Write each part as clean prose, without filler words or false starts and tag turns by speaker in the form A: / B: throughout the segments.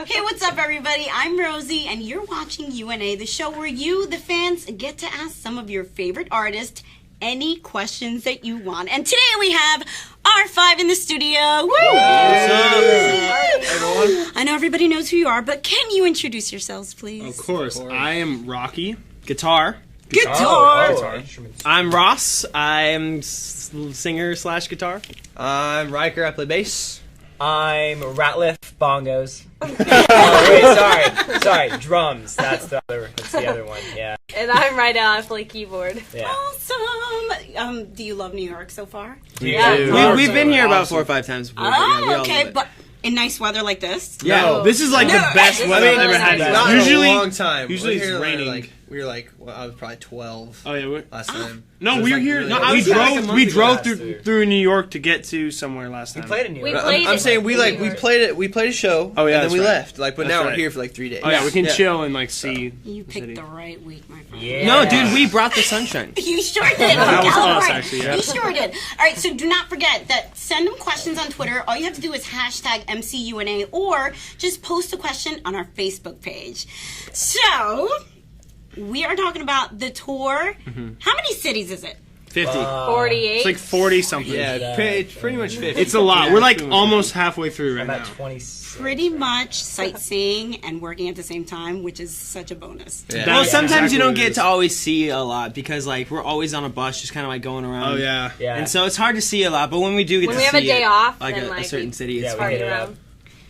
A: Hey, what's up, everybody? I'm Rosie, and you're watching UNA, the show where you, the fans, get to ask some of your favorite artists any questions that you want. And today we have R5 in the studio. Woo!
B: What's up, everyone?
A: I know everybody knows who you are, but can you introduce yourselves, please?
B: Of course. I am Rocky. Guitar.
A: Guitar.
C: I'm Ross. I'm singer / guitar.
D: I'm Riker. I play bass.
E: I'm Ratliff, bongos. Oh, wait, sorry, drums. That's the other one. Yeah.
F: And I'm right now. I play keyboard.
E: Yeah.
A: Awesome. Do you love New York so far?
F: Yeah.
C: We've been here about 4 or 5 times before.
A: Oh, okay, but in nice weather like this?
C: Yeah.
B: No, this is like the best weather I've ever had.
D: Not
B: Usually,
D: in a long time.
B: Usually it's
D: We're here
B: raining.
D: We were like, well, I was probably 12
B: Oh yeah.
D: last time.
B: No,
D: So
B: we were
D: it's
B: here.
D: really
B: No,
D: early.
B: we drove
E: last year.
B: through New York to get to somewhere last time.
E: We played in New
F: We
E: York.
F: played
D: I'm
F: it
D: saying we
F: in New York.
D: played a show.
B: Oh, yeah,
D: and then
B: that's
D: we
B: right.
D: left. But
B: That's
D: now we're
B: right.
D: here for like 3 days.
B: Oh yeah, we can
D: Yeah.
B: chill and like see.
A: You
B: the
A: picked
B: city.
A: the right week, my friend.
E: Yeah.
C: No, dude, we brought the sunshine.
A: You sure did.
B: That was
A: All
B: us,
A: right.
B: actually, yeah.
A: You sure did. All right, so do not forget that send them questions on Twitter. All you have to do is hashtag MCUNA or just post a question on our Facebook page. So, we are talking about the tour. How many cities is it?
B: 50.
F: 48.
B: It's like 40 something.
D: Yeah, it's pretty much 50.
B: It's a lot. We're like almost halfway through right
E: I'm
B: now.
E: at 26.
A: Pretty much sightseeing and working at the same time, which is such a bonus.
D: Yeah.
C: Well,
B: Yeah,
C: sometimes
B: exactly
C: you don't
B: what it
C: get
B: is.
C: to always see a lot because like we're always on a bus, just kind of like going around.
B: Oh yeah.
E: Yeah.
C: And so it's hard to see a lot, but when we do get
F: When
C: to
F: we have
C: see
F: a day
C: it,
F: off,
C: like
F: then,
C: a
F: like,
C: certain
F: we-
C: city, it's
E: Yeah, we
C: fun.
E: hit it
F: around.
E: up.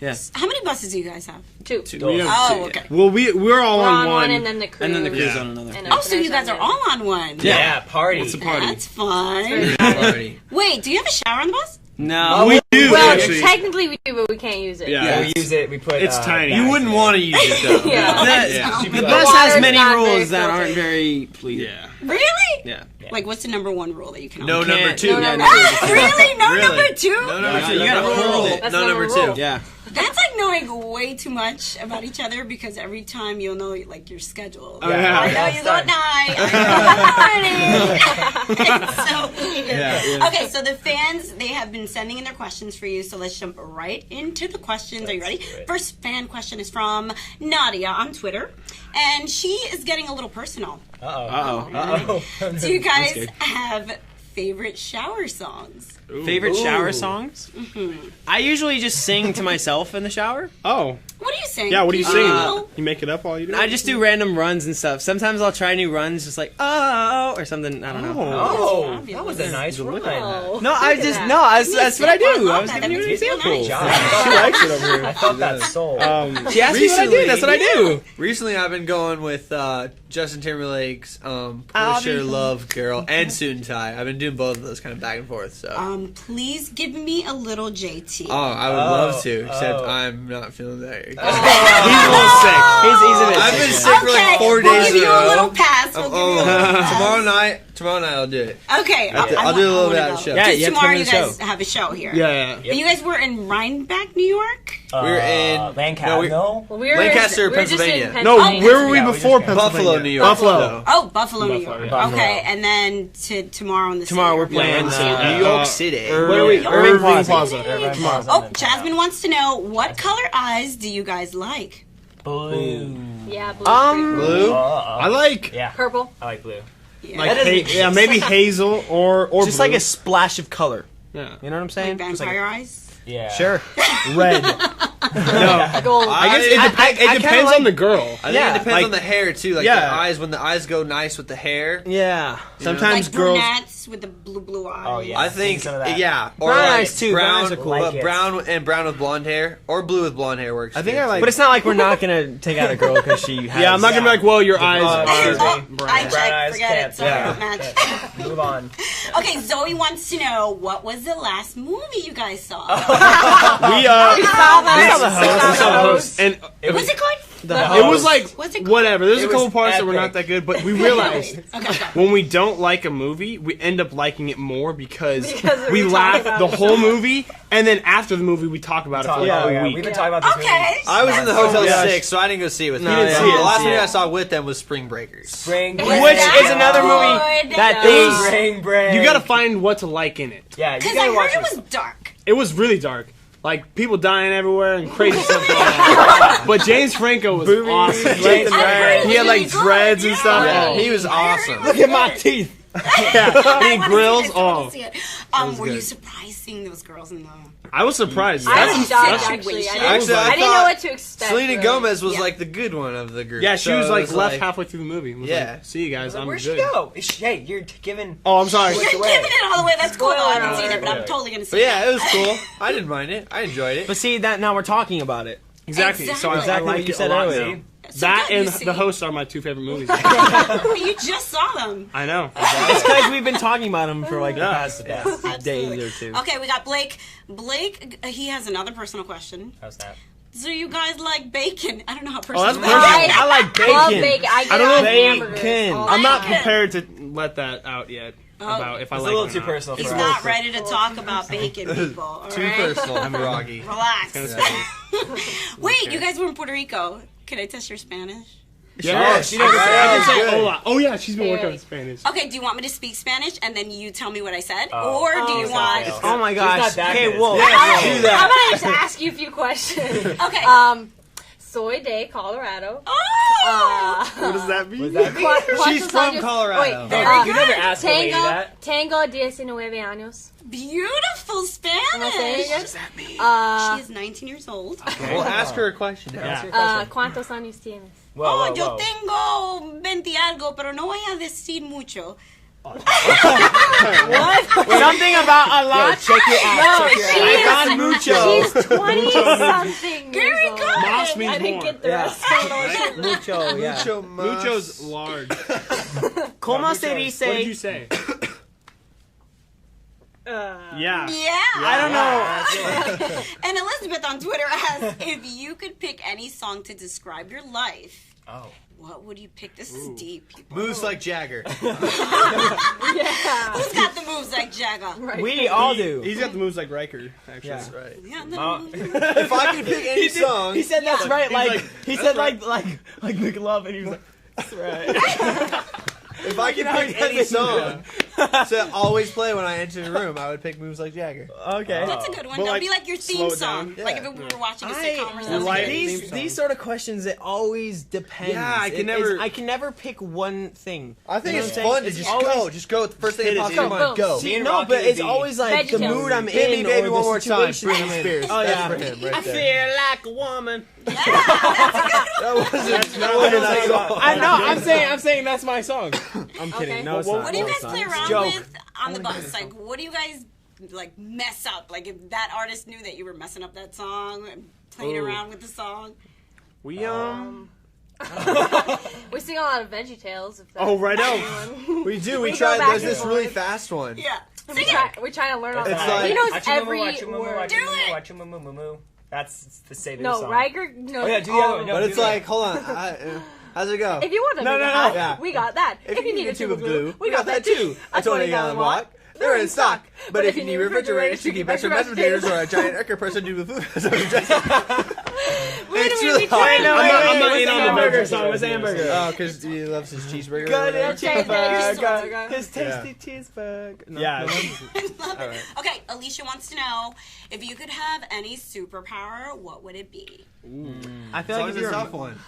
C: Yeah.
A: How many buses do you guys have?
F: Two.
B: We have
A: Oh,
B: two.
A: okay.
B: Well, we're all
F: We're
B: on
F: on
B: one.
F: one, and then the crew.
C: And then the crew's
B: Yeah.
C: on another.
F: And
A: Oh, so you
F: openers
A: guys
F: on
A: are
F: the-
A: all on one.
E: Yeah, party.
B: It's a party.
A: That's fun.
D: Yeah, party.
A: Wait, do you have a shower on the bus?
C: No.
B: We do
F: Well,
B: actually.
F: technically we do, but we can't use it.
B: Yeah.
E: Yeah, we use it. We put.
B: It's tiny.
D: You wouldn't want to use it though.
F: Yeah.
D: Yeah.
C: The
E: The
C: bus
F: water's
C: has many
F: not very
C: rules that
F: filtered.
C: aren't very pleasing.
B: Yeah.
A: Really?
C: Yeah.
A: Like, what's the number one rule that you can
D: No
A: only
D: number
C: Can't-
D: 2.
F: No
C: yeah,
F: number-
A: Ah, really? No
D: Really?
A: number two?
D: No number
C: Yeah,
D: 2.
C: you gotta
D: No
C: hold
D: number
C: it.
D: one.
F: That's
D: No
F: number
D: number
F: rule.
D: 2.
C: Yeah.
A: That's like knowing way too much about each other because every time you'll know like your schedule.
B: Oh, yeah.
A: I know
E: Yeah,
A: you
E: it's
A: go at
E: done.
A: night. I know you go in the morning. It's so weird.
B: Yeah.
A: Okay, so the fans, they have been sending in their questions for you, so let's jump right into the questions. Are you ready?
E: do it.
A: First fan question is from Nadia on Twitter, and she is getting a little personal.
C: Uh-oh.
A: Do you guys
C: good.
A: have favorite shower songs?
C: Favorite shower
E: Ooh.
C: songs? I usually just sing to myself in the shower.
B: Oh.
A: What do you sing?
B: Yeah. What do you
A: Can
B: sing?
A: know?
B: You make it up while you do it?
C: I just do random runs and stuff. Sometimes I'll try new runs, just like oh or something. I don't know.
E: Oh,
A: That's
E: that was a nice run.
F: Oh.
C: No, I
F: Look at
C: just
F: that.
C: no. That's what I do.
A: love
C: I was
A: that.
C: giving you an
A: That makes me feel
C: example.
A: nice.
E: Job.
B: She likes it over here.
E: I felt that soul.
C: She asked me what I do. That's what I do.
D: Recently, I've been going with Justin Timberlake's
C: I'll
D: "Pusher
C: be-
D: Love Girl" and "Suit and Tie." I've been doing both of those kind of back and forth. So,
A: Please give me a little JT.
D: I would love to, except I'm not feeling that.
B: He's a little sick.
C: He's a bit
D: I've been
C: sick,
D: sick for like 4
A: we'll
D: days
A: give
D: in
A: you
D: a
A: a
D: row.
A: little pass. We'll give you a little pass.
D: Tomorrow night, I'll do it.
A: Okay,
D: I'll do a little bit
A: of
D: of the show.
C: Yeah,
A: Because
C: you have to
A: tomorrow
C: come
A: you
C: to the
A: guys
C: show.
A: have a show here.
B: Yeah.
A: And you guys were in Rhinebeck, New York?
D: We're in
E: Lancaster.
D: no, we-
E: No.
F: Well, we were
D: Lancaster,
F: we were just in
D: Pennsylvania.
B: No,
F: Pennsylvania.
B: where were we
E: Yeah, we
B: before
E: just-
B: Pennsylvania?
D: Buffalo, New York.
B: Buffalo.
A: Oh, Buffalo, New York.
E: Buffalo.
A: Okay, and then tomorrow in the
C: Tomorrow we're
A: city.
C: playing
D: New York City.
B: Where are we?
C: Irving
B: Irving
C: Plaza.
B: Plaza.
A: Oh, Jasmine wants to know, what color eyes do you guys like?
E: Blue.
F: Yeah, blue's pretty
B: Blue.
E: I
B: I like
E: Yeah.
F: Purple.
E: I like blue.
A: Yeah.
B: like
E: That doesn't
B: ha-
E: exist.
B: yeah, maybe hazel or
C: Just
B: blue.
C: like a splash of color.
B: Yeah.
C: You know what I'm saying?
A: Like
C: Just like
A: vampire eyes?
E: Yeah.
C: Sure.
B: Red. No.
F: Gold.
B: I guess it,
D: I-
B: dep-
C: I
B: it
C: kinda
B: depends
C: like-
B: on the girl.
D: I think
C: Yeah,
D: it depends
B: like-
D: on the hair too. Like
B: Yeah.
D: the eyes, when the eyes go nice with the hair.
C: Yeah.
B: Sometimes
A: Like
B: girls.
A: brunettes with the blue eyes.
E: Oh, yeah.
D: I think,
E: Some of that.
D: yeah, or
C: Brown
D: like
C: eyes, too. Brown
D: brown,
C: eyes are cool.
E: Like
D: but
E: it.
D: brown with blonde hair, or blue with blonde hair works.
B: I think
D: too.
B: I like.
C: But it's not like we're not gonna take out a girl because she has.
B: Yeah, I'm not gonna be like, well, your eyes
E: blonde
B: are
E: eyes.
A: Oh,
B: brown.
A: I
E: Brown
A: checked.
E: eyes
A: Forget
E: can't-
A: it. Sorry,
D: yeah.
A: don't match.
E: Move on.
A: Okay, Zoe wants to know, what was the last movie you guys saw?
B: We we saw the host, and
A: What's it called?
B: it was like
A: What's it called?
B: whatever. There's
E: It
B: a couple
E: was
B: parts that were not
E: epic.
B: that good, but we realized
A: Okay.
B: when we don't like a movie, we end up liking it more because
F: Because
B: we
F: we
B: laugh
F: talk about
B: the
F: it.
B: whole movie, and then after the movie, we talk about it for like a
E: We've
B: week.
E: been talking about this
A: Okay.
E: movie.
D: I was in the
E: nonstop.
D: hotel
B: Yeah.
D: sick, so I didn't go see it with
C: No,
D: them.
C: you didn't
D: So
C: see
D: the
C: it.
D: last
C: See
D: movie
C: it.
D: I saw with them was Spring Breakers.
E: Spring
A: Which
C: Which is another movie
A: Good.
C: that
A: No.
C: is.
E: Spring break.
B: You gotta find what to like in it.
E: Yeah, you
A: Because I
E: gotta
A: heard
E: watch
A: it was dark.
B: It was really dark, like people dying everywhere and crazy stuff going on. But James Franco was awesome.
C: James Franco.
B: He had like dreads and stuff.
A: Yeah.
B: He was awesome.
C: Look at my teeth.
B: He grills.
A: Oh.
B: Oh,
A: Were you surprised seeing those girls in the?
B: I was surprised.
F: I
B: That's-
F: was shocked,
B: that's-
F: actually.
D: Actually,
F: I
D: I
F: didn't know
D: thought
F: what to expect.
D: Selena
F: really.
D: Gomez was
A: Yeah.
D: like the good one of the group.
B: Yeah, she
D: So
B: was
D: it
B: like left
D: like-
B: halfway through the movie. Was
D: Yeah.
B: like, see you guys, I'm
E: Where'd
B: good.
E: she go? Hey, you're giving.
B: Oh, I'm sorry.
A: You're
E: Which way?
A: giving it all away. That's cool. I haven't
F: Spoiler
A: seen it, but I'm
E: alert.
A: totally gonna see
D: But yeah,
A: it.
D: it was cool. I didn't mind it. I enjoyed it.
C: But see that now we're talking about it.
B: Exactly. So I
C: Exactly
B: like
C: what you
B: it
C: said
B: a lot
C: earlier.
B: now.
A: So
B: That
A: good,
B: and
A: you see.
B: The Host are my two favorite movies.
A: You just saw them.
B: I know.
C: It's because we've been talking about him for like the
B: Yeah.
C: past day or two.
A: Okay, we got Blake. Blake, he has another personal question.
E: How's that?
A: Do you guys like bacon? I don't know how personal.
B: that's
A: that
B: personal.
A: is.
C: I like
F: Love
C: bacon.
F: bacon. I
B: I don't know
F: get
B: if
F: hamburgers.
C: bacon.
F: all
B: I'm not
F: the time.
B: prepared to let that out yet about if I
E: It's
B: like
E: a little
B: it or
E: too
B: not.
E: personal
A: He's
E: for
A: not
E: us.
A: ready to talk about bacon, people. All
D: Too
A: right?
D: personal for Rocky.
A: Relax.
B: Yeah.
A: Wait, you guys were in Puerto Rico. Can I test your Spanish?
B: Yeah,
D: she never said
B: I
D: that
B: can
D: was
B: say
D: good.
B: hola. Oh yeah, she's been working on
F: Wait.
B: Spanish.
A: Okay, do you want me to speak Spanish and then you tell me what I said?
E: Oh.
A: Or do you
E: Oh,
A: want...
E: okay.
C: Oh my
E: She's
C: gosh.
E: not that
C: Okay,
E: good.
C: well,
D: Yeah,
C: do
F: I'm
C: that.
F: gonna just ask you a few questions.
A: Okay.
F: Soy de Colorado.
A: Oh!
B: What does that mean?
D: She's from Colorado.
E: Hey, you never asked a lady
F: Tango,
E: that.
F: Tango 19 años.
A: Beautiful
F: Am I saying
A: Spanish.
F: it?
A: She is 19 years old.
D: We'll ask her a question now.
B: Yeah.
F: ¿Cuántos años tienes?
E: Whoa,
A: Oh,
E: whoa,
A: yo
E: whoa.
A: tengo 20 algo, pero no voy a decir mucho.
C: Something about a lot.
D: Check it out.
F: No,
D: check it
F: she
D: out.
F: is-
C: I got mucho.
F: She's 20 something.
A: Very
F: years
A: good.
F: old.
B: Mas means
F: I didn't
B: more.
F: get the
C: Yeah.
F: rest of those.
C: Mucho, yeah.
D: Mucho mas.
B: Mucho's large.
C: ¿Cómo se
B: What did
C: dice?
B: you say? Yeah.
A: Yeah.
C: I don't know.
A: And Elizabeth on Twitter asks, if you could pick any song to describe your life,
E: Oh.
A: what would you pick? This is deep, people.
D: Moves like Jagger.
F: Yeah.
A: Who's got the moves like Jagger?
F: Right.
C: We all do.
B: He's got the moves like Riker, actually.
C: Yeah.
D: Right.
A: Yeah,
E: Ma-
A: no.
D: If I could pick any song,
C: He said that's right.
B: He's
C: Like
B: like,
C: he
B: "That's
C: said
B: right."
C: like McLove, and he was like, that's right.
D: if I could pick any song to always play when I enter the room, I would pick Moves Like Jagger.
C: Okay.
A: That's a good one.
B: But,
A: That'd
B: like,
A: be like your
B: slow
A: theme
B: it down.
A: song.
D: Yeah.
A: Like if we were watching a sitcom or something.
B: like-
C: these
B: theme song.
C: these sort of questions, it always depends.
B: Yeah, I can
C: It is-
B: never-
C: I can never pick one thing.
D: I think
C: You know
D: it's
C: what I'm
D: fun
C: saying?
D: to
C: It's
D: just
C: always-
D: go. Just go with the first thing
B: Hit
D: that
B: it,
D: pops
B: dude.
D: in your mind.
F: Boom.
D: Go.
E: See, and
C: No,
E: Rocky
C: but
E: would
C: it's
E: be-
C: always like the
F: VeggieTales.
C: mood I'm
D: Hit me,
C: in
D: baby,
C: or
D: one
C: the
D: more time.
C: situation.
D: Britney Spears.
C: Oh,
D: That's
C: yeah.
D: for him right
C: I
D: there.
C: feel like a woman.
D: That wasn't that song.
C: I know. I'm saying that's my song. I'm kidding.
F: Okay.
C: No, it's
B: What-
C: not.
A: What do you
C: No,
A: guys
C: it's not.
A: play
C: It's a
A: around
C: joke.
A: with on the bus? Like, what do you guys like mess up? Like, if that artist knew that you were messing up that song and playing
C: Ooh.
A: around with the song.
B: We
F: We sing a lot of VeggieTales. If that's
B: Oh, right out.
F: anyone.
D: We do.
F: We
D: We
F: go
D: tried.
F: back
D: There's
F: and
D: this
F: forth.
D: really fast one.
A: Yeah.
F: We're trying to learn off
D: It's
F: that.
D: like-
F: He knows
E: Achumu,
F: every
E: achumu,
F: word.
A: Do it.
E: achumu, achumu. That's the Save It
F: No,
E: song.
F: Riker knows
E: Oh, yeah, do the
F: all
E: other
F: of
E: one.
F: them.
E: No,
D: But it's
E: do that.
D: like, hold on. How's it go?
F: If you want to
B: No,
F: make
B: no,
F: it
B: no.
F: hot,
D: Yeah.
F: we got that. If you need a tube of glue, we got that too.
D: A 20-gallon walk. They're in stock. But if you need refrigerators to keep extra mashed potatoes or a giant Ecker person do with food, it's really hard.
C: Wait, no,
B: I'm not
C: wait,
B: in on the
C: hamburger
B: burger
C: song. What's the hamburger?
D: Oh, because he loves his cheeseburger. or
C: Got
D: whatever.
C: a cheeseburger.
F: Cheeseburger.
C: His tasty cheeseburger. No,
B: Yeah.
C: no.
A: Love it. Okay, Alicia wants to know, if you could have any superpower, what would it be?
C: I feel
D: It's
C: like
D: always a tough one.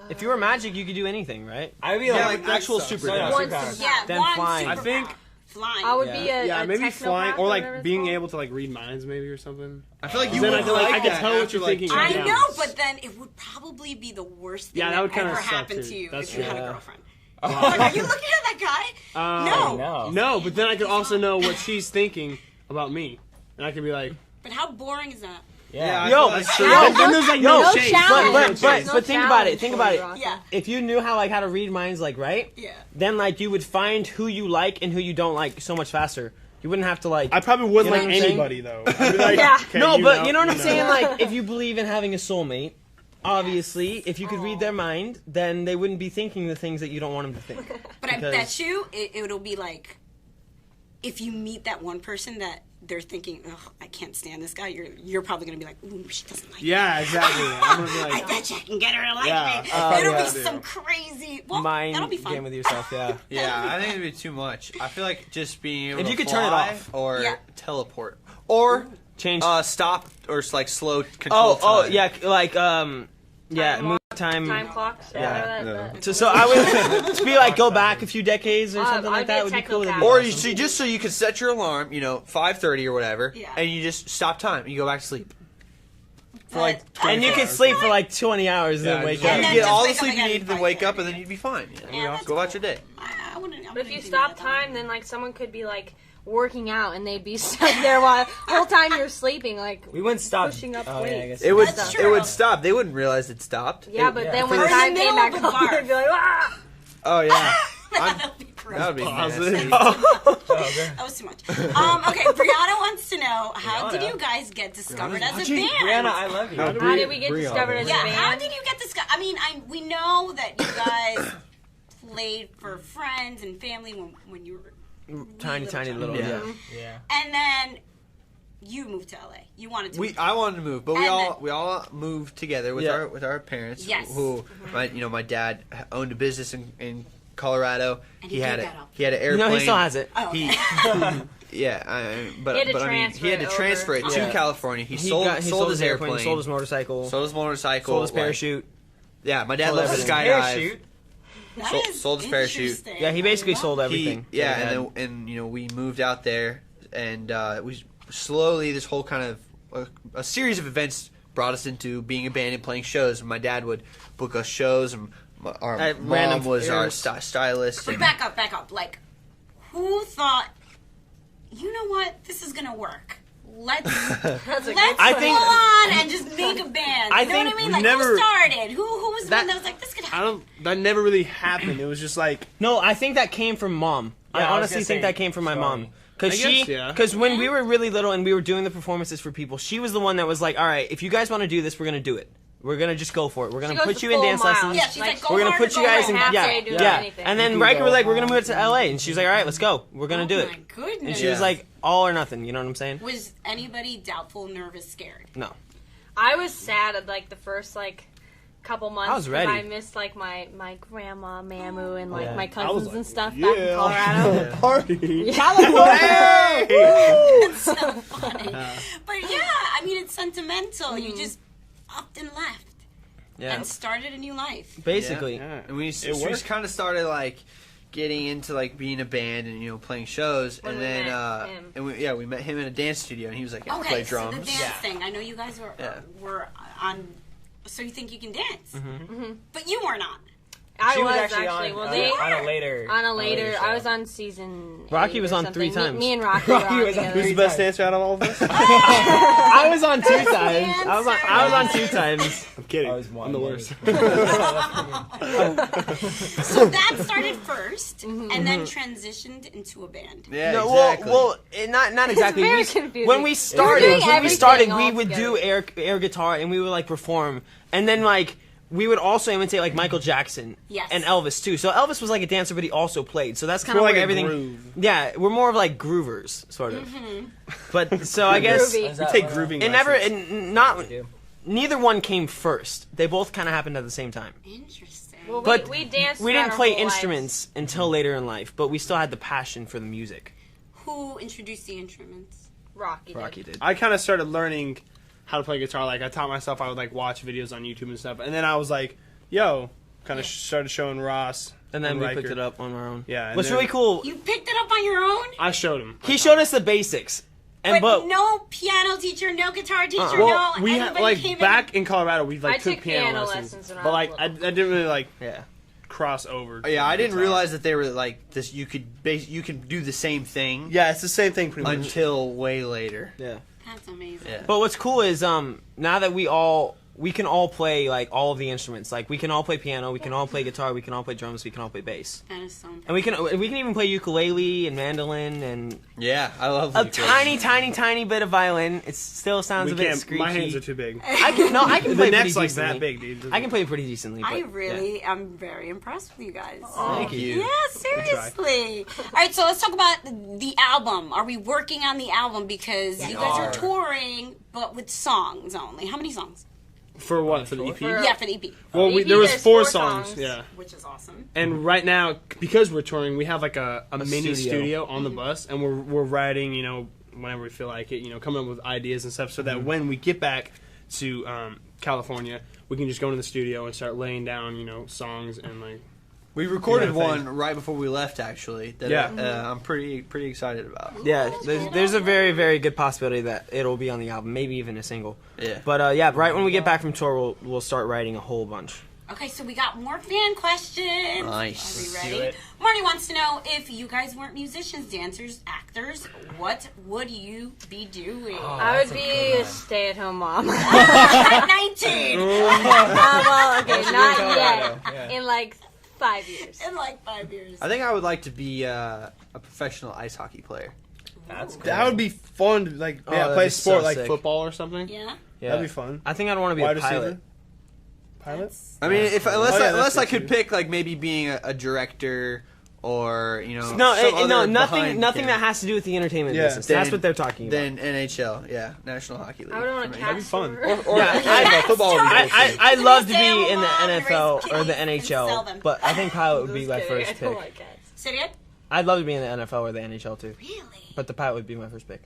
C: if you were magic, you could do anything, right?
E: I would be
D: Yeah,
E: like,
D: like actual
E: so,
D: superpower.
F: One
E: superpower.
A: Yeah,
C: Then
A: one
C: flying.
B: I think-
A: superpower. Flying.
F: I would be a
B: Yeah, maybe
F: technopath
B: flying or
F: whatever
B: like
F: it's
B: being
F: called.
B: able to like read minds, maybe or something.
D: I feel like you
B: Then
D: would
B: I feel like I can
D: that
B: tell what
D: after,
B: you're
D: like,
B: thinking.
A: I
B: Yeah.
A: know, but then it would probably be the worst thing
B: Yeah, that would
A: ever
B: kinda suck,
A: happened
B: too.
A: to you
B: That's
A: if you had
C: true.
A: a girlfriend. Like, are you looking at that guy? No.
E: No.
B: No, but then I could also know what she's thinking about me, and I could be like,
A: But how boring is that?
E: Yeah.
D: I
C: Yo,
D: feel that's true.
B: then there's like no
F: No
B: shade.
F: challenge.
C: But
F: No
C: think about it.
F: challenge
C: Think
F: for
C: about
F: you,
C: it.
F: Rocky.
A: Yeah.
C: If you knew how to read minds, like right,
A: Yeah.
C: then like you would find who you like and who you don't like so much faster. You wouldn't have to like.
B: I probably wouldn't
C: You know
B: like
C: what I'm saying?
B: anybody though. I'd be like,
F: Yeah.
B: okay,
C: no, but
B: know,
C: you know what I'm
B: know.
C: saying. Like, if you believe in having a soulmate, obviously, if you could read their mind, then they wouldn't be thinking the things that you don't want them to think.
A: But I
C: Because-
A: bet you it'll be like, if you meet that one person that they're thinking, ugh, I can't stand this guy, you're probably going to be like, ooh, she doesn't like me.
B: Yeah, exactly. I'm gonna be
A: I
B: like,
A: bet you I can get her to like
B: Yeah.
A: me.
B: Oh,
A: It'll
C: yeah.
A: be some crazy. Well,
C: Mind
A: that'll be fun.
C: game with yourself, yeah.
D: Yeah, I think it'd be too much. I feel like just being able
C: If
D: to
C: you could turn it
D: fly
C: off.
D: or
A: Yeah.
D: teleport or
C: Change.
D: Stop or like slow control time.
C: yeah, like move time.
F: Time clock.
C: Yeah. So I would to be like go back a few decades or something like that would be cool.
D: Or you see, just so you could set your alarm, 5:30 or whatever,
A: Yeah.
D: and you just stop time. You go back to sleep.
B: For like
C: And you can sleep for like 20 hours and then
B: Yeah,
C: wake
B: just-
C: up.
A: And
D: You
A: then
D: get
A: just
D: all the
A: wake up
D: sleep you
A: again
D: need,
A: in
D: then
A: 5:30.
D: wake up, and then you'd be fine.
A: that's
D: Go about your day.
A: I wouldn't.
F: But if you stop time, then like someone could be like working out and they'd be stuck there while the whole time you're sleeping, like
E: We wouldn't stop.
F: pushing up
E: oh,
F: weights.
E: yeah, I guess
D: It would
A: That's
D: it
A: true.
D: would stop. They wouldn't realize it stopped.
F: Yeah, but then when
A: Or in the
F: time
A: middle
F: came back
A: of a
F: up,
A: barf.
F: they'd be like, ah!
D: Oh yeah,
A: That would be gross.
D: that would be
B: Positive.
D: nasty.
A: That was too much. Okay, Brianna wants to know, how did you guys get discovered as a band?
E: Brianna, I love you.
F: How did we get discovered as a
A: Yeah,
F: band?
A: how did you get discovered? I mean, we know that you guys played for friends and family when you were
C: Tiny little.
D: Yeah.
E: Yeah.
A: and then you moved to LA. You wanted to.
D: I wanted to move, but we
A: And
D: all moved together with
C: Yeah.
D: our parents.
A: Yes.
D: Who my dad owned a business in Colorado.
A: And
D: He
A: he
D: had
A: gave
D: it.
A: that up.
D: He had an airplane.
C: No, he still has it.
A: Oh,
D: He,
A: okay.
D: yeah, but
F: He had to
D: but I mean,
F: transfer
D: he had to
F: it
D: transfer it
F: over.
D: to
C: Yeah.
D: California. He
C: He
D: sold his airplane,
C: sold his motorcycle,
D: sold his motorcycle,
C: sold his
D: like-
C: parachute.
D: yeah, my dad
C: sold
D: loves to
C: everything.
D: skydive.
E: Parachute.
A: That is
D: sold his parachute.
A: interesting.
C: Yeah, he basically
A: I love
C: sold
A: it.
C: everything.
D: Yeah,
C: that he
D: and then we moved out there, and we slowly this whole kind of a series of events brought us into being a band and playing shows. And my dad would book us shows, and our
C: At
D: mom
C: random
D: was our
C: fairs.
D: stylist.
A: But
D: And,
A: back up. Like, who thought, you know what, this is gonna work? Let's
F: That's a
A: let's
C: I
A: go
C: think-
A: on and just make a band.
C: I
A: You know what I
C: think
A: mean?
B: we
A: Like,
B: never-
A: who started? Who was the
C: That-
A: one that was like, this could happen?
B: That never really happened. It was just like
C: No, I think that came from mom.
E: Yeah,
C: I
E: I was
C: honestly
E: gonna
C: think
E: say,
C: that came from my mom.
E: Charlie.
C: Because
B: I guess, yeah.
C: because when we were really little and we were doing the performances for people, she was the one that was like, all right, if you guys want to do this, we're going to do it. We're going to just go for it. We're going
F: She
C: to
F: goes
C: put
F: the
C: you in
F: full
C: dance
F: mile.
C: lessons.
A: Yeah, she's like, go
C: We're going to
A: hard
C: put
A: or
C: you
A: go
C: guys
A: home.
C: in,
F: Half
C: yeah,
F: day doing
C: yeah.
F: anything.
C: And then
B: You can
C: Riker
B: go
C: was like, we're going to
B: home.
C: move it to LA. And she's like, all right, let's go. We're going to do
A: Oh
C: it.
A: my goodness.
C: And she was like, all or nothing. You know what I'm saying?
A: Was anybody doubtful, nervous, scared?
C: No.
F: I was sad at like the first like couple months.
C: I was
F: 'cause
C: ready.
F: I missed like my grandma Mamu and like
C: Yeah.
F: my
B: I was
F: cousins
B: like,
F: and stuff back in
B: yeah,
F: Colorado.
B: party.
A: It's so funny. But yeah, I mean, it's sentimental. You just upped and left
C: Yeah.
A: and started a new life.
C: Basically.
B: Yeah.
D: and we
B: It
D: we
B: worked.
D: kind of started like getting into like being a band and playing shows,
F: When
D: and
F: we
D: then
F: met him.
D: we met him in a dance studio, and he was like, I
A: Okay,
D: play
A: so
D: drums.
A: the dance
E: Yeah.
A: thing. I know you guys were on. So you think you can dance?
C: Mm-hmm.
A: But you were not.
F: I
E: She
F: was
E: actually
F: actually.
E: on,
F: Well,
E: on,
F: they
E: on a later.
F: on a later.
E: show.
F: I was on season.
C: Rocky
F: 8
C: was
F: or
C: on
F: something.
C: 3 times.
F: Me and Rocky,
E: Rocky
F: were on
E: was on
F: together.
B: Who's the best dancer out of all of us?
C: I was on 2 times. I was on 2 times.
B: I'm kidding.
E: I was one,
B: I'm the
E: maybe.
B: worst.
A: So that started first, and then transitioned into a band.
D: Yeah,
C: No,
D: exactly.
C: not exactly.
F: very
C: We-
F: confusing.
C: When we started,
F: doing everything
C: we
F: all
C: would do
F: together.
C: air guitar and we would like perform, and then like we would also imitate like Michael Jackson
A: Yes.
C: and Elvis too. So Elvis was like a dancer, but he also played. So that's kind of
B: more
C: where
B: like a
C: everything.
B: groove.
C: Yeah, we're more of like groovers, sort of. But so I guess
F: Groovy.
E: Is that
B: Take
E: what-
B: grooving.
C: it never,
B: lessons.
C: and not
E: We do.
C: neither one came first. They both kind of happened at the same time.
A: Interesting.
F: Well,
C: But
F: we danced.
C: We
F: throughout
C: didn't
F: our
C: play
F: whole lives.
C: instruments until later in life, but we still had the passion for the music.
A: Who introduced the instruments?
F: Rocky.
C: Rocky did.
B: I kind of started learning how to play guitar. Like I taught myself. I would like watch videos on YouTube and stuff, and then I was like, "Yo," kind of started showing Ross,
C: And then we
B: Riker.
C: picked it up on our own.
B: Yeah, and
C: What's
B: then-
C: really cool,
A: You picked it up on your own?
B: I showed him.
C: he showed us the basics. And
A: But no piano teacher, no guitar teacher,
B: Well,
A: no
B: we had
A: anybody
B: like
A: came
B: back in Colorado. We like
F: I
B: took
F: took
B: piano
F: piano
B: lessons,
F: lessons when I
B: but
F: was
B: like I
F: little.
B: didn't really like
C: Yeah.
B: cross over.
D: yeah, I didn't
B: guitar.
D: realize that they were like this. You could you can do the same thing
B: Yeah, it's the same thing pretty much.
D: until way later.
C: Yeah.
A: That's amazing.
D: Yeah.
C: But what's cool is now that we can all play like all of the instruments. Like we can all play piano, we can all play guitar, we can all play drums, we can all play bass.
A: That is so
C: And we can even play ukulele and mandolin and
D: Yeah, I love
C: a
D: ukulele.
C: tiny bit of violin. It still sounds
B: We
C: a bit
B: can't.
C: screechy.
B: My hands are too big.
C: I can
B: The
C: play
B: neck's
C: pretty
B: like
C: decently.
B: that big, dude.
C: I can play pretty decently. But,
A: I really am very impressed with you guys.
C: Thank you.
A: Yeah, seriously. All right, so let's talk about the album. Are we working on the album? Because you guys are touring, but with songs only. How many songs?
B: For what? For the EP?
A: Yeah, for the EP.
B: Well,
F: EP,
B: there was
F: there's
B: 4
F: 4
B: songs.
F: songs.
B: Yeah.
A: Which is awesome.
B: And right now, because we're touring, we have like a mini
C: studio.
B: studio on the bus, and we're writing, whenever we feel like it, coming up with ideas and stuff, so that when we get back to California, we can just go into the studio and start laying down, songs and like.
D: We recorded
B: Yeah,
D: one right before we left, actually. That I'm pretty excited about.
C: Yeah, there's a very, very good possibility that it'll be on the album, maybe even a single.
D: Yeah.
C: But right when we get back from tour, we'll start writing a whole bunch.
A: Okay, so we got more fan questions.
D: Nice.
A: Are we
E: Do
A: ready?
E: it.
A: Marty wants to know, if you guys weren't musicians, dancers, actors, what would you be doing?
F: I would be a stay-at-home mom.
A: At 19!
F: Well, okay, not
E: Colorado.
F: yet.
E: Yeah.
F: In like 5 years.
A: In like 5 years.
D: I think I would like to be a professional ice hockey player.
E: That's cool.
B: That would be fun to
C: that'd
B: play
C: be
B: sport
C: so
B: like
C: sick.
B: football or something.
A: Yeah?
C: Yeah.
B: That'd be fun.
C: I think I'd want to be
B: Wide
C: a pilot.
B: receiver. Pilot?
D: I mean, unless
B: that's
D: I
B: good
D: could
B: too.
D: pick like maybe being a director or
C: No,
D: some
C: no,
D: other
C: nothing
D: behind
C: that
D: camera.
C: has to do with the entertainment
B: Yeah.
C: business. That's
D: Then-
C: what they're talking about.
D: Then NHL, yeah, National Hockey League.
F: I would want
D: for
F: to
D: me.
B: That'd be fun.
D: Or
C: Yeah,
D: football would be cool, too.
C: I'd love to
A: Stay
C: be in the
A: home, raise
C: NFL or
A: kids,
C: the
A: and sell
C: NHL,
A: them.
C: but I think pilot would be
F: Just
C: my
F: kidding,
C: first
F: I don't
C: pick.
F: like cats.
A: Say it again?
C: I'd love to be in the NFL or the NHL too,
A: Really?
C: but the pilot would be my first pick.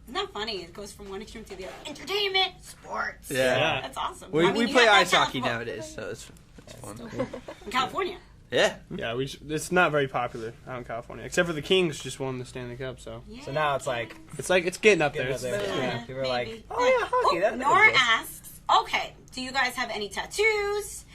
A: Isn't that funny? It goes from one extreme to the other. Entertainment, sports.
D: Yeah.
A: That's awesome.
D: We
A: I mean, you
D: play
A: got that
D: ice hockey
A: talent
D: nowadays, so it's fun.
A: in California.
D: Yeah.
B: Yeah, it's not very popular out in California, except for the Kings just won the Stanley Cup, so
A: Yeah.
E: So now it's like,
B: it's getting up there.
E: Getting up there.
B: It's-
E: Yeah. People are like,
A: maybe.
E: oh yeah, hockey. That
A: Nora
E: exists.
A: asks, okay, do you guys have any tattoos?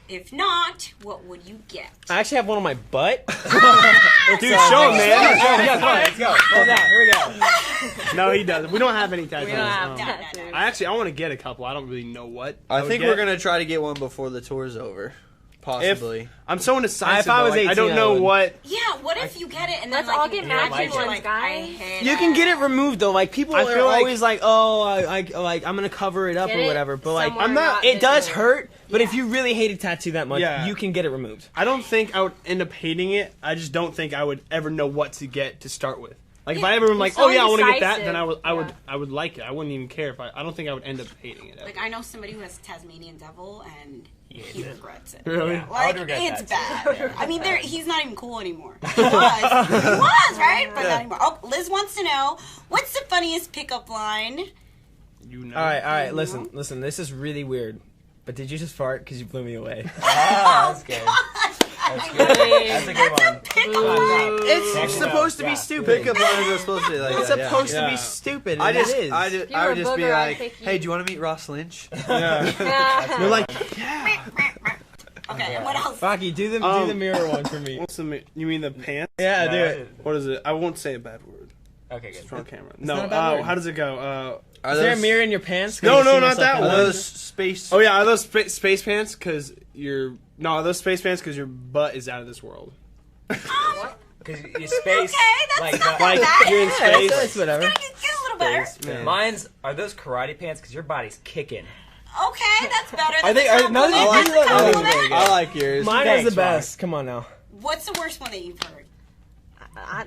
A: If not, what would you get?
C: I actually have one on my butt.
B: Dude, show him, man.
E: Yeah, come on, let's go. Hold on, here we go.
B: No, he doesn't. We don't have any tattoos.
F: We don't have
B: no.
F: tattoos.
B: I want to get a couple. I don't really know what.
D: I
B: would
D: think
B: get.
D: we're gonna try to get one before the tour's over, possibly.
B: I'm so indecisive.
C: If I was
B: though, like, I
C: 18,
B: don't
C: I
B: know
C: would.
B: what.
A: Yeah, what if you get it and
F: Let's
A: then like
F: all get
A: you
E: matching
A: like,
E: ones,
A: like,
F: guys.
A: I hate
C: You can get it removed though. Like people
B: I
C: are
B: feel like-
C: always like, oh, I'm gonna cover it up
F: Get
C: or
F: it
C: whatever. But like,
F: somewhere
B: I'm not-
C: it does
F: visible.
C: hurt. But
A: Yeah.
C: if you really hate a tattoo that much,
B: Yeah.
C: you can get it removed.
B: I don't think I would end up hating it. I just don't think I would ever know what to get to start with. Like if I ever am like,
F: so
B: oh yeah, I want to get that,
F: indecisive.
B: then I would
F: Yeah.
B: like it. I wouldn't even care if I don't think I would end up hating it. Ever.
A: Like I know somebody who has Tasmanian devil and he regrets it.
B: Really?
A: Yeah.
E: I
A: Like
E: would regret
A: it's
E: that,
A: bad.
E: too.
A: I mean, he's not even cool anymore. He was right? But not anymore. Oh, Liz wants to know, what's the funniest pickup line?
B: You know.
C: All right. Listen. This is really weird. But did you just fart? Because you blew me away.
E: Ah, that's good. That's good. That's a good one.
D: It's
E: Check it
D: supposed
E: out.
D: to be
E: Yeah.
D: stupid. Pickup lines are supposed to be like
C: It's
D: that, yeah.
C: supposed to
B: Yeah.
C: be stupid.
D: I
C: and
D: just,
C: it is.
D: I
F: you're
D: would
F: a
D: just be
F: booger, I'd
D: like,
F: pick you.
D: hey, do you want to meet Ross Lynch?
B: Yeah.
F: Yeah.
C: You're like,
A: Okay, and what else?
C: Rocky, do the mirror one for me.
B: What's you mean the pants?
C: Yeah,
E: No,
C: do it.
B: What is it? I won't say a bad word.
E: Okay,
B: It's
E: good.
B: on camera. No.
C: not a bad word.
B: How does it go?
D: Are
C: Is there a mirror in your pants?
B: No,
C: Can I
B: no,
C: see
B: not
C: myself
B: that
C: in
D: Are
B: one.
D: those space?
B: Oh yeah, are those space pants? Because are those space pants? Because your butt is out of this world.
E: Because your space,
A: Okay, that's
E: like,
A: not
B: Like
A: bad.
B: you're in
C: Yeah,
B: space.
C: that's whatever.
A: Get a little better.
B: Yeah.
E: are those karate pants? Because your body's kicking.
A: Okay, that's better.
C: Are they-
A: That's a
C: are none of
A: compliment.
C: these-
A: That's a
C: I like-
A: compliment.
D: I like yours.
C: Mine
E: Thanks,
C: is the best. Come on now.
A: What's the worst one that you've heard?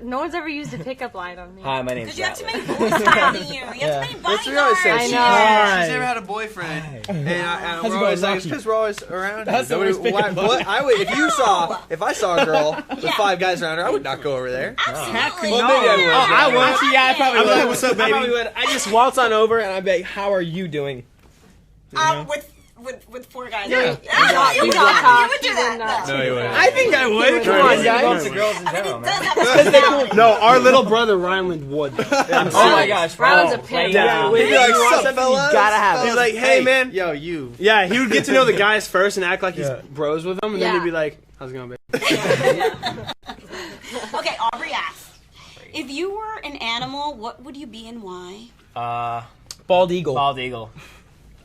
F: No one's ever used a pickup line on me.
E: Hi, my name's
A: Because you have too many
E: Rattler.
A: boys surrounding you. You have
C: Yeah.
A: too many
D: That's what I always say.
A: bodyguards.
F: I
D: She's
F: know.
D: she's never had a boyfriend, and
C: How's it
D: we're always
C: going,
D: like, it's
C: Rocky?
D: because we're always around.
C: That's the
D: Nobody-
C: worst pickup
D: why- what? I would if I saw a girl with
A: Yeah.
D: 5 guys around her, I would not go over there.
A: Absolutely.
D: Well, maybe I would.
C: Oh, I would. Actually, yeah, I probably
B: I'm
C: would.
B: like, what's up,
C: I
B: baby?
C: probably would. I just waltz on over and I'd be like, how are you doing?
A: With 4 guys.
C: Yeah.
A: You would do
F: talk.
A: that. You would do
F: You
A: that.
F: would not.
D: No, you wouldn't.
C: I think I would. Come
B: Right.
C: on,
E: Go up
C: guys.
E: to girls in general,
A: It
E: man.
A: does have a personality.
B: No, our little brother Ryland would.
E: Oh my gosh,
F: Ryland's a
E: oh,
F: pimp.
E: lay
C: Yeah,
E: down.
C: wait,
D: He'd be like,
C: you want
D: "Sup,
C: something,
D: fellas?
C: you gotta have it.
B: He's like, hey man.
D: Yo, you.
B: Yeah, he would get to know the guys first and act like he's
C: Yeah.
B: bros with them, and then
F: Yeah.
B: he'd be like, "How's it going, baby?"
A: Okay, Aubrey asked, if you were an animal, what would you be and why?
C: Bald eagle.
E: Bald eagle.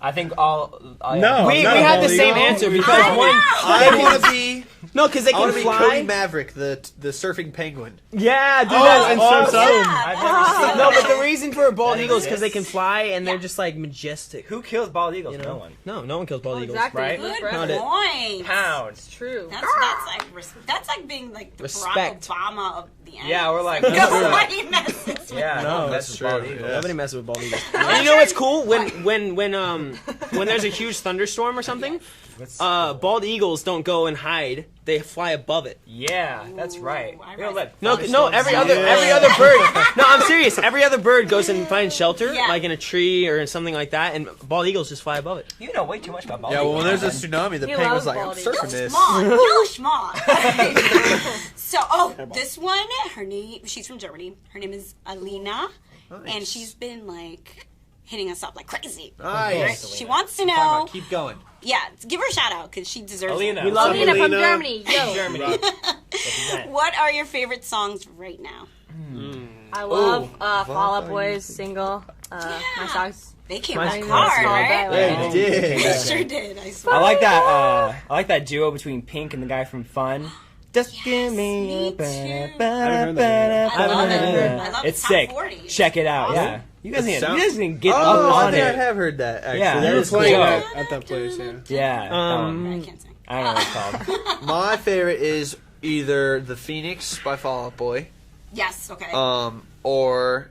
E: I think all.
B: No.
C: We
B: not a
C: had the
B: bald
C: same
B: eagle.
C: answer because
A: I
C: one.
D: I want to be.
C: No, because they
D: I want
C: can
D: to be Cody
C: fly.
D: Maverick, the surfing penguin.
C: Yeah, dude,
B: Oh,
C: that's
B: and surfs
C: awesome.
B: up.
E: I've never seen
C: No,
E: that.
C: but the reason for a bald
E: That
C: eagle is because they
E: exists?
C: can fly and they're just like majestic.
E: Who kills bald eagles?
C: You know?
E: No one.
C: No one kills bald eagles.
F: Exactly.
E: Right?
F: That's
A: Good
F: right.
C: Found it.
A: point.
E: Pounds.
F: True.
A: That's like being like the
C: Respect.
A: Barack Obama of the animals.
E: Yeah, we're like,
A: Go
E: that's true.
A: away, messes with
E: Yeah,
C: No,
E: that's
B: that's
E: bald
B: true.
E: eagles.
B: Yeah.
C: Nobody messes with bald eagles. And you know what's cool? When when there's a huge thunderstorm or something, bald eagles don't go and hide. They fly above it.
E: Yeah, that's right.
A: Ooh, I
E: We don't let
C: No,
E: thunderstorms
C: every
E: happen.
C: other bird. No, I'm serious. Every other bird goes and finds shelter,
A: Yeah.
C: like in a tree or something like that, and bald eagles just fly above it.
E: You know way too much about bald
D: Yeah, well, when
E: eagles.
D: there's a tsunami, the
F: He
D: penguin's
F: loves
D: like, I'm
F: bald
D: surfing
F: eagles.
D: this.
A: Schmon. So, this one, her name, she's from Germany. Her name is Alina, and she's been like hitting us up like crazy.
D: Nice.
A: She wants to
D: Talking
A: know.
D: about keep going.
A: Yeah, give her a shout out because she deserves
E: Alina.
A: it.
E: We love
F: Alina from
B: Alina.
F: Germany. Yo.
E: Germany. Represent.
A: What are your favorite songs right now?
F: I love Fall Out Boy's single. My songs.
A: They came
C: My
A: back
C: songs
A: hard,
F: are
A: right?
F: bad.
D: Yeah, you did.
A: They sure did. I swear.
E: I like that duo between Pink and the guy from Fun. Just give me
A: me
E: a
A: too.
B: heard that
A: I love it.
E: Yeah.
A: I love
E: It's
A: Top
E: sick.
A: 40.
E: Check it out.
A: Awesome.
E: Yeah. You guys
D: sounds-
E: need to get
D: Oh, I
E: on
D: think I
E: it.
D: have heard that, actually.
E: Yeah.
D: That
B: You were
D: is cool.
B: playing
E: cool.
B: that at that place, yeah.
E: Yeah. that one.
A: I can't sing.
E: I don't know what it's called.
D: My favorite is either The Phoenix by Fall Out Boy,
A: Yes, okay.
D: or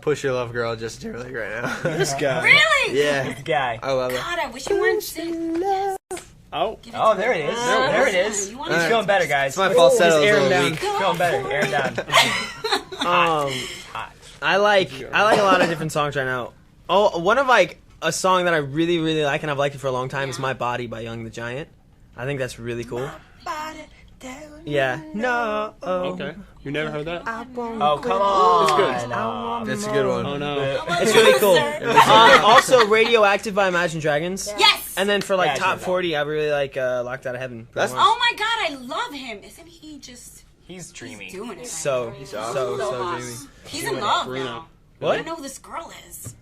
D: Push Your Love Girl, Justin Timberlake right now.
B: This guy.
A: Really?
D: Yeah,
E: Guy.
D: I love it.
A: God, I wish you weren't singing.
B: Oh.
A: Give it
E: Oh,
A: to
E: there
A: me.
E: it is.
A: Oh,
E: There it is.
A: You
E: He's
A: want
D: Alright.
E: feeling better, guys.
D: My falsetto
C: Just
D: is
C: air
D: a
C: him
D: little
C: down.
D: weak.
E: Feeling better. Air him down.
C: I like a lot of different songs right now. Oh, one of like a song that I really really like and I've liked it for a long time is "My Body" by Young the Giant. I think that's really cool. Yeah. No.
B: Okay. You never heard that?
E: Oh, come on.
B: It's good.
D: That's a good one.
B: Oh no.
C: It's really cool. Also, "Radioactive" by Imagine Dragons.
A: Yes.
C: And then for like
E: Yeah, I
C: top
E: said that.
C: 40, I really like "Locked Out of Heaven." pretty
D: That's-
C: much.
A: Oh my God, I love him. Isn't he just
E: He's dreamy.
A: doing it? Right
C: So
A: now?
C: so
A: hot.
C: dreamy.
A: He's in love
B: Bruno.
A: now.
C: What?
A: I don't know who this girl is.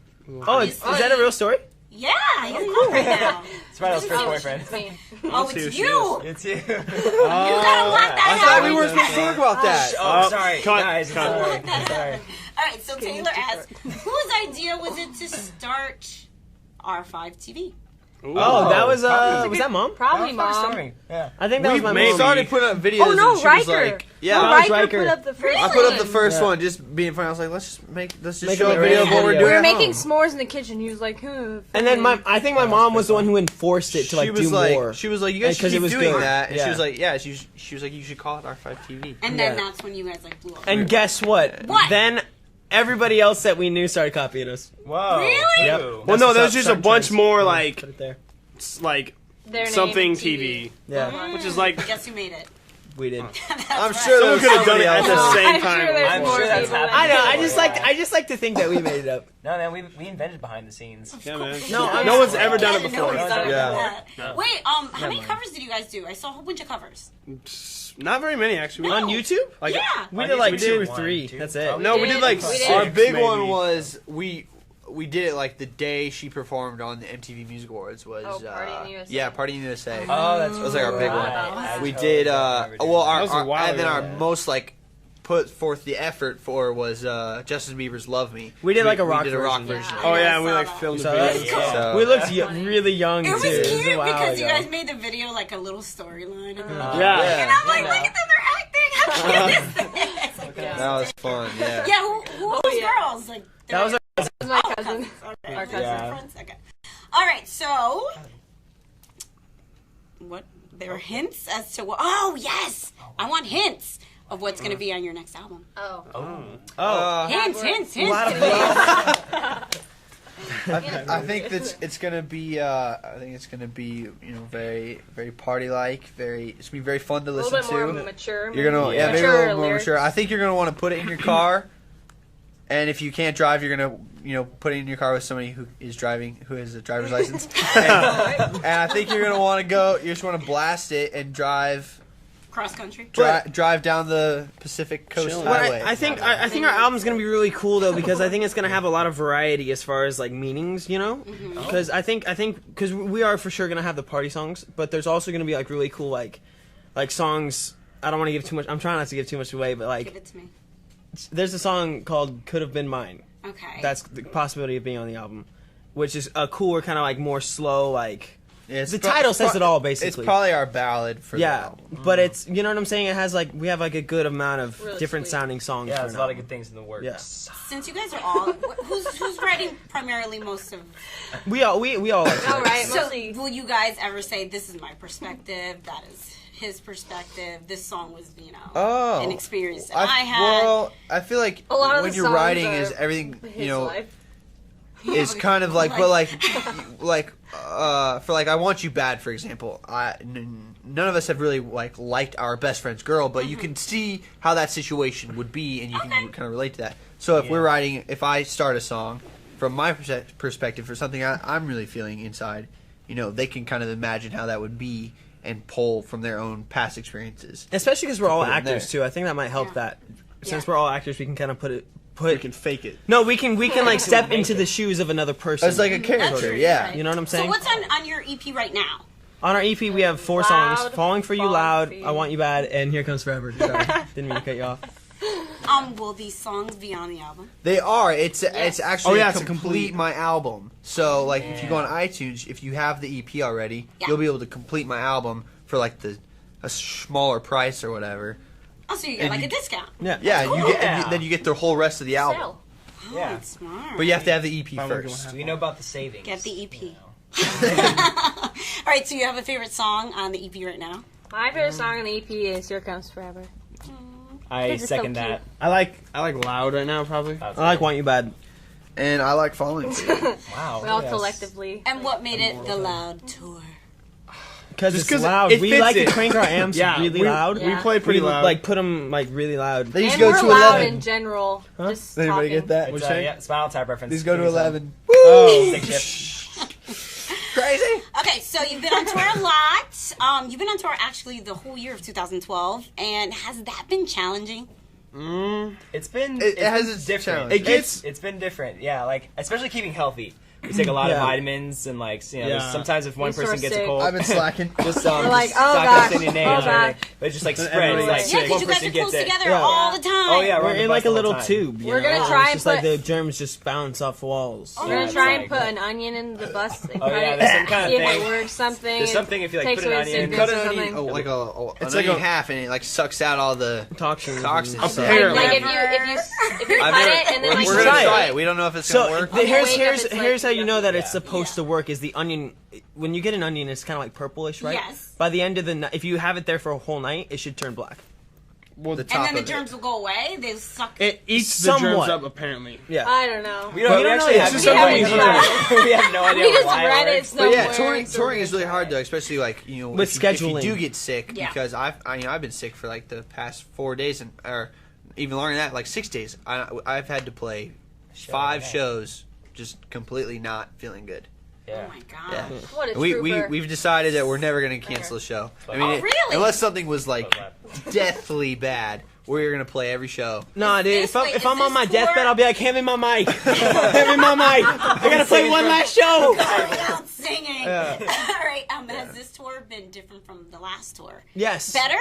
C: Oh, is that a real story?
A: Yeah, he's in love right now.
E: It's Riley's first boyfriend.
F: It's me.
A: Oh,
B: see who
A: it's
B: she
A: you.
E: It's you.
A: You gotta lock
D: I
A: that
D: thought
A: out.
D: we weren't supposed to talk about that.
E: Oh, sorry.
B: cut,
E: Guys,
B: cut.
E: sorry.
A: Lock that
E: Sorry.
A: out. All right, so Taylor asked, whose idea was it to start R5 TV?
C: Oh, that was that Mom?
F: Probably
E: First
F: mom.
E: story. Yeah.
C: I think that was my
B: maybe
C: mom.
D: started putting up videos.
F: Oh no,
D: and she was
F: Riker.
D: like, yeah.
F: No,
C: that was
F: Riker
C: Riker.
F: put up the first.
D: I put up the
F: one.
D: first
C: Yeah.
D: one just being funny. I was like, let's just
C: Make
D: show
C: a
D: a video of what we're
C: video.
D: doing.
F: We were
D: at
F: making
D: home.
F: s'mores in the kitchen. He was like,
C: And then I think my mom was the one who enforced it to like
D: she was
C: do
D: like,
C: more.
D: she was like, you guys should
C: Because it
D: keep
C: was
D: doing
C: good.
D: that. And
C: Yeah.
D: she was like, yeah. She was like, you should call it R5 TV.
A: And then
C: Yeah.
A: that's when you guys like blew up.
C: And guess what?
A: What?
C: Then everybody else that we knew started copying us.
E: Whoa.
A: Really?
C: Yep.
E: Ooh.
B: Well, no,
C: That's
B: there's just a
C: some
B: bunch
C: trends.
B: more like
C: Put it there.
F: Their name
B: something
F: and
B: TV,
C: Yeah,
B: which is like
A: Guess who made it?
C: we did.
D: I'm sure
B: someone could have done it at the
F: else.
B: same
F: I'm
B: time.
F: sure there's
E: I'm
F: more
E: sure that's
F: people
E: happening.
C: I know. I
E: Yeah.
C: just like to think that we made it up.
E: No, man, we invented behind the scenes.
B: Yeah, man.
C: No,
B: no one's ever done it
A: Yeah,
B: before.
A: nobody's done it
D: Yeah.
A: before. Wait, how many covers did you guys do? I saw a whole bunch of covers.
B: Not very many actually.
C: On YouTube?
B: Like,
A: Yeah.
C: We
E: On
C: did like
E: YouTube,
C: two or
E: one,
C: three.
E: two.
C: That's it.
E: Oh,
B: no, we did like
F: We did.
B: six,
D: Our big
B: maybe.
D: one was we did it like the day she performed on the MTV Music Awards was
F: Oh, Party in the USA.
D: Yeah, Party in the USA.
E: Oh, that's
D: That was like our big one.
E: right.
D: We
E: I
D: did
E: totally remember doing
D: well
E: that.
D: our,
B: was a while
D: and then
B: ago.
D: our most like put forth the effort for was Justin Bieber's Love Me.
C: We did like a rock
D: we did a rock
C: version.
D: version.
A: Yeah.
B: Oh yeah, and we
A: I
B: like
A: saw that.
B: filmed the
C: So that
B: video.
C: was
A: cool.
D: So-
C: We looked really young
A: It was
C: too. It was
A: cute
C: a while
A: because you
C: ago.
A: guys made the video like a little storyline. And,
B: Yeah.
A: and I'm like, look at them, they're acting. How cute is this?
D: That was fun. Yeah.
A: Yeah, who are those girls? Like,
C: That was
F: This is my
A: oh,
F: cousin.
A: cousins. Okay.
F: Our cousin.
E: Yeah.
A: Friends? Okay. All right, so what? There are hints as to what? Oh yes, I want hints of what's going to be on your next album.
F: Oh.
A: Hints.
D: I think that it's gonna be. I think it's gonna be very very party like. It's gonna be very fun to
F: A little
D: listen
F: bit more
D: to.
F: mature.
D: You're gonna
E: Yeah.
D: maybe a little more
F: lyrics.
D: mature. I think you're gonna want to put it in your car, and if you can't drive, you're gonna put it in your car with somebody who is driving, who has a driver's license. And I think you're gonna want to go. You just want to blast it and drive
A: Cross country.
D: drive down the Pacific Coast
B: Chilling.
C: But
D: Highway.
C: I think our album's gonna be really cool though because I think it's gonna have a lot of variety as far as like meanings, Because I think because we are for sure gonna have the party songs, but there's also gonna be like really cool like songs. I don't want to give too much. I'm trying not to give too much away, but
A: Give
C: like
A: it to me.
C: there's a song called "Could Have Been Mine."
A: Okay.
C: That's the possibility of being on the album, which is a cooler kind of like more slow like
D: Yeah, it's
C: the
D: pro-
C: title
D: it's
C: says
D: pro-
C: it all,
D: It's
C: basically.
D: probably our ballad for the
C: Yeah,
D: album.
C: but it's, you know what I'm saying? It has like, we have like a good amount of
F: Really
C: different
F: sweet.
C: sounding songs.
E: Yeah,
C: for
E: there's
C: an
E: a lot of
C: album.
E: good things in the works.
C: Yeah.
A: Since you guys are all, who's writing primarily most of?
C: We all like
F: All right,
A: So,
F: mostly.
A: will you guys ever say this is my perspective? That is his perspective. This song was, an experience that I had.
D: Well, I feel like
F: A lot of
D: when
F: the
D: you're
F: songs
D: writing
F: are
D: is everything,
F: His life.
D: is kind of like, but for like I Want You Bad, for example, none of us have really liked our best friend's girl, but you can see how that situation would be, and you can kind of relate to that. So if we're writing, if I start a song from my perspective for something I'm really feeling inside, they can kind of imagine how that would be and pull from their own past experiences.
C: Especially because we're all
D: put it in
C: actors
D: there.
C: too. I think that might help
A: Yeah.
C: that. Since
A: Yeah.
C: we're all actors, we can kind of
B: We
C: put.
B: can fake it.
C: No, we can like step into the shoes of another person.
D: It's like a
A: That's
D: character,
A: true,
D: yeah.
A: right.
C: You know what I'm saying?
A: So what's on your EP right now?
C: On our EP, we have 4
F: Loud,
C: songs: "Falling for You,"
F: Falling
C: "Loud,"
F: for You.
C: "I Want You Bad," and "Here Comes Forever." Sorry, didn't mean to cut you off.
A: Will these songs be on the album?
D: They are. It's actually
B: it's a
D: complete my album. So like if you go on iTunes, if you have the EP already,
A: Yeah.
D: you'll be able to complete my album for like a smaller price or whatever.
A: Oh, so you get
D: And
A: like
D: you-
A: a discount.
C: Yeah.
D: Yeah, you get
E: Yeah.
D: and then you get the whole rest of the album.
F: Sell.
A: Oh,
E: Yeah.
A: that's smart.
D: But you have to have the EP
B: Fine, we're
D: first.
B: gonna
E: Do you know about the savings?
A: Get the EP.
E: You know?
A: All right, so you have a favorite song on the EP right now?
F: My favorite song on the EP is "Here Comes Forever."
E: I
F: Because it's so
E: second
F: cute.
E: that.
B: I like Loud right now, probably.
C: I like "Want You Bad."
D: And I like Falling for You.
E: Wow.
F: We all
E: yes.
F: collectively.
A: And what made it the Loud tour?
C: Because
B: Just
C: it's
B: 'cause
C: loud.
B: it
C: We
B: fits
C: like to
B: it.
C: crank our amps
B: Yeah,
C: really
B: we-
C: loud.
F: Yeah.
B: We play pretty
C: we
B: loud.
C: like put them like really loud.
D: They just
F: And
D: go
F: we're
D: to
F: loud
D: 11.
F: in general. Just
D: Does anybody
F: talking.
D: get that?
E: It's,
B: What'd you say?
E: yeah, Spinal Tap reference.
D: These go to
E: Theme song.
D: 11.
B: Oh,
E: Sick tip.
D: Crazy.
A: Okay, so you've been on tour a lot. You've been on tour actually the whole year of 2012, and has that been challenging?
E: It's been
D: It has
E: been
D: its
E: different.
D: challenges.
B: It gets-
E: It's been different. Yeah, like especially keeping healthy. We take a lot of
C: Yeah.
E: vitamins and like
B: Yeah.
E: sometimes if one
F: We're
E: person gets a
F: sick.
E: cold,
D: I've been slacking.
E: just
F: We're like,
E: just
F: oh
E: not
F: gosh,
E: gonna say any
F: oh
E: names or
F: god.
E: anything, but it just like
B: Everybody
E: spreads.
B: gets
E: Like
B: sick.
A: Yeah,
E: one
A: because you guys
E: person
A: are
E: gets
A: close
E: it.
A: together
C: Yeah.
A: all the time.
E: Oh yeah,
C: We're
E: on the
C: in
E: bus
C: like a
E: all the
C: little
E: time.
C: tube. You
F: We're
C: know?
F: gonna try
C: It's
F: and
C: just like
F: put-
C: the germs just bounce off walls.
F: We're
E: Yeah,
F: gonna
E: it's
F: try
E: like-
F: and put an onion in the bus and
E: Oh,
F: cut
E: yeah,
F: it.
E: there's some kind of
F: See if
E: thing.
F: it works something.
E: There's something if you like
F: takes
E: put an
F: away
E: onion,
F: sickness
D: Cut
F: or
D: an onion,
F: something.
D: like
B: It's
D: an
B: like
D: onion
B: a-
D: half, and it like sucks out all the
C: Toxins.
D: toxins.
C: and stuff.
B: Apparently.
F: Like if you
D: I've
F: cut
D: never-
F: it and then like
D: we're
C: should
D: gonna
C: try
D: try
C: it.
D: it. We don't know if it's
C: So
D: gonna work.
F: Okay,
C: here's
F: wake up,
C: here's
F: it's like
C: here's how you know that
E: yeah.
C: it's supposed to work. Is the onion when you get an onion, it's kind of like purplish, right?
A: Yes.
C: By the end of the night, if you have it there for a whole night, it should turn black.
B: Well,
D: The
A: And
D: top
A: then the
D: of it.
A: germs will go away. They suck.
B: it eats the germs
C: Somewhat.
B: up, apparently.
C: Yeah.
F: I don't know.
E: We don't,
C: Well,
E: we
C: we don't
E: actually
C: know.
E: have
C: It's
F: just something we
E: we have no idea
F: We just
E: why
F: read it
E: works.
D: But
F: somewhere.
D: yeah, touring
F: so
D: touring
F: we're
D: is really
F: gonna
D: hard
F: try
D: though, especially like
C: With
D: if
C: scheduling.
D: you do get sick,
A: Yeah.
D: because I've been sick for like the past 4 days and or even longer than that, like 6 days. I've had to play 5
E: yeah.
D: shows just completely not feeling good.
A: Oh
E: Yeah.
A: my god.
D: Yeah.
F: What a
D: We
F: trooper.
D: we've decided that we're never gonna cancel a show. I mean,
A: really?
D: unless something was like
E: But
D: deathly bad, we're gonna play every show.
C: Nah, dude.
A: this- wait,
C: If
A: is
C: I'm on
A: this
C: my
A: tour-
C: deathbed, I'll be like, hand me my mic. Hand me my mic. I gotta play one last show.
A: Without singing. All right. Has this tour been different from the last tour?
C: Yes.
A: Better?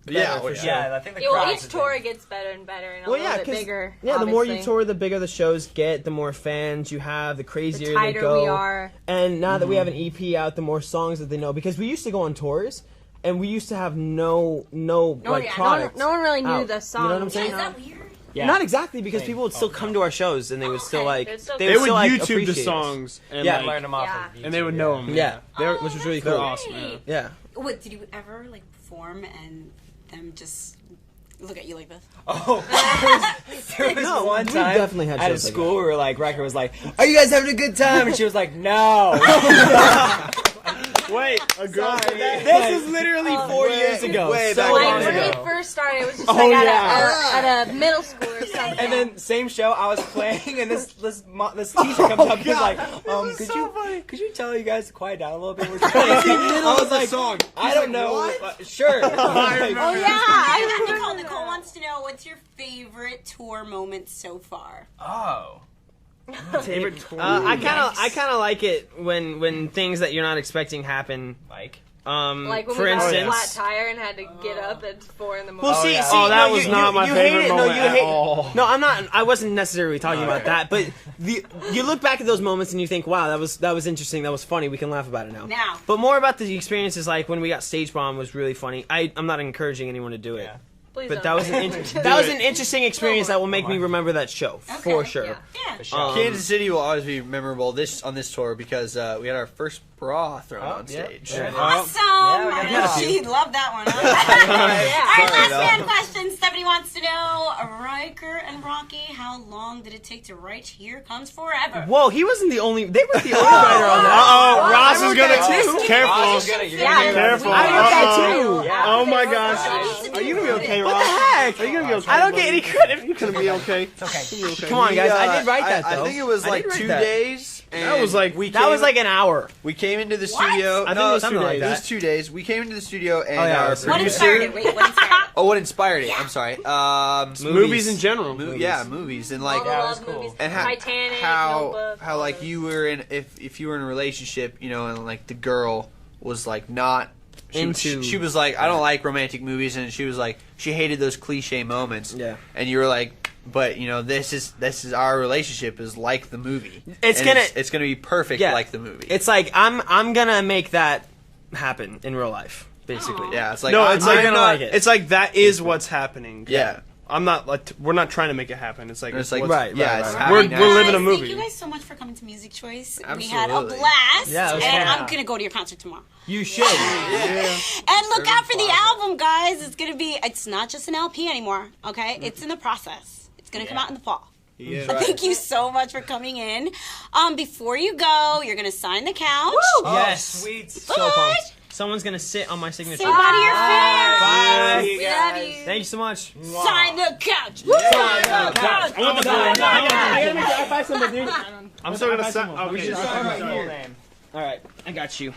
D: Yeah,
C: for
D: yeah.
C: sure.
E: Yeah, I think the
F: Yeah, well,
E: crowds
F: each
E: have
F: tour
E: been-
F: gets better and better and a
C: Well,
F: little
C: yeah,
F: bit
C: 'cause-
F: bigger.
C: Yeah, the more you
F: obviously.
C: tour, the bigger the shows get, the more fans you have, the crazier
F: the
C: they
F: tighter
C: go.
F: we are.
C: And now that we have an EP out, the more songs that they know. Because we used to go on tours, and we used to have no like
F: yeah,
C: product.
F: no one really knew
C: out.
F: the song.
C: You know what I'm
A: Yeah,
C: saying?
A: is that weird?
E: Yeah.
C: Not exactly, because
E: Same.
C: people would still come to our shows, and they would still
A: Okay.
C: like
F: They'd still
C: they
B: They
C: would
B: would
C: still, like,
B: YouTube the
C: appreciate us.
B: songs and
C: Yeah.
B: like,
E: learn them off
F: Yeah.
E: of YouTube.
B: and they would know them.
C: Yeah,
B: which was really
A: that's
B: cool.
A: great.
B: Awesome. Yeah.
C: yeah.
A: What, did you ever like perform and them just look at you like this?
E: Oh, there was
C: No,
E: one
C: we've
E: time
C: definitely had
E: at a
C: shows like
E: school where like Riker was like, "Are you guys having a good time?" And she was like, "No."
B: Wait, a girl.
C: This is literally 4 years ago.
D: way
C: so
D: back
C: long
F: Like
D: when
F: when
C: ago.
F: we first started, it was just
E: Oh,
F: like
E: yeah.
F: at a middle school or something.
E: And then same show, I was playing, and this teacher comes up and he's like, could you tell you guys to quiet down a little bit? We're trying to-" I was like,
B: song.
E: I don't know. Sure.
F: oh yeah, I remember
A: Nicole wants to know, what's your favorite tour moment so far?
E: Oh.
B: Favorite tour.
C: I kind of like it when things that you're not expecting happen.
E: Like.
F: Like when
C: for
F: we got a
C: instance.
F: flat tire and had to get up at 4 in the morning.
C: Well, see,
B: that was not my favorite
C: hate it.
B: moment
C: No, you
B: at
C: hate.
B: all.
C: No, I'm not. I wasn't necessarily talking about that. But you look back at those moments and you think, wow, that was interesting. That was funny. We can laugh about it now.
A: Now.
C: But more about the experiences, like when we got stage bomb, was really funny. I'm not encouraging anyone to do it.
E: Yeah.
F: Please
C: But
F: don't.
C: that was an interesting experience that will make me remember that show for
A: Okay,
C: sure.
A: Yeah.
D: Kansas City will always be memorable on this tour because we had our first bra thrown on stage.
C: Yeah.
A: Awesome.
E: Yeah, we got
A: I
E: a
A: know
E: few.
A: she loved that one. All right,
D: Sorry,
A: last fan question. Stephanie wants to know, Riker and Rocky, how long did it take to write Here Comes Forever?
C: Whoa, he wasn't the only. They were the only writer on that.
B: Uh-oh, Ross
C: I
B: is
C: wrote
B: gonna...
C: that too.
B: Careful.
F: Yeah.
B: Careful.
C: I wrote that
B: Uh-oh.
C: too.
E: Yeah.
B: Oh my gosh. Are you gonna be okay, Ross?
C: What the heck?
B: Are you gonna be okay?
C: I don't get any credit.
B: You're gonna be okay.
E: Okay.
C: Come on, guys. I did write that
D: I
C: though.
D: think it was
C: I
D: like
C: did write
D: 2
C: that.
D: days.
B: That was like...
C: That was like an hour.
D: We came into the
A: What?
D: studio.
C: I think
D: no,
C: it was something like
D: It
C: that.
D: was 2 days. We came into the studio and
C: Oh, yeah,
D: our
C: that's
A: What
C: right.
A: inspired it? Wait, what inspired it?
D: Oh, what inspired it? I'm sorry.
B: Movies in general.
D: Yeah, movies and like
F: All the
E: Yeah, it
F: love
E: was cool.
F: movies.
D: and
F: Titanic,
D: how
F: Notebook,
D: how like you were in if you were in a relationship, you know, and like the girl was like not she was like, I don't like romantic movies, and she was like, she hated those cliche moments.
C: Yeah.
D: And you were like, but you know, this is our relationship is like the movie.
C: It's
D: And
C: gonna-
D: it's gonna be perfect
C: Yeah.
D: like the movie.
C: It's like I'm gonna make that happen in real life, basically.
D: yeah, it's like
B: No,
D: I'm
B: it's like
C: gonna
B: not,
C: like it.
B: It's like that is what's happening.
D: yeah.
B: I'm not like we're not trying to make it happen. It's like
D: It's like
B: what's-
C: right,
D: yeah,
C: right,
D: it's
C: right.
D: happening
B: We're
D: now.
B: living a
A: Guys,
B: movie.
A: Thank you guys so much for coming to Music Choice. We had a
D: Absolutely.
A: blast.
C: Yeah, it was
A: and
C: fun.
A: I'm going to go to your concert tomorrow.
C: You should.
A: And look out for the album, guys. It's not just an LP anymore, okay? It's in the process. It's going to come out in the fall.
B: Yeah.
A: Thank you so much for coming in. Before you go, you're going to sign the couch.
C: Yes.
E: Sweet.
C: So pumped. Someone's gonna sit on my signature.
A: Say bye to your fans.
C: Bye.
F: We love you.
C: Thank you so much.
A: Sign the couch. Sign the couch.
B: I want the
C: I
B: phone.
C: gotta make I buy something, dude.
B: I'm still gonna sign. Oh,
C: We
B: okay.
C: should
B: Sorry.
C: sign
E: Full name.
C: All right, I got you.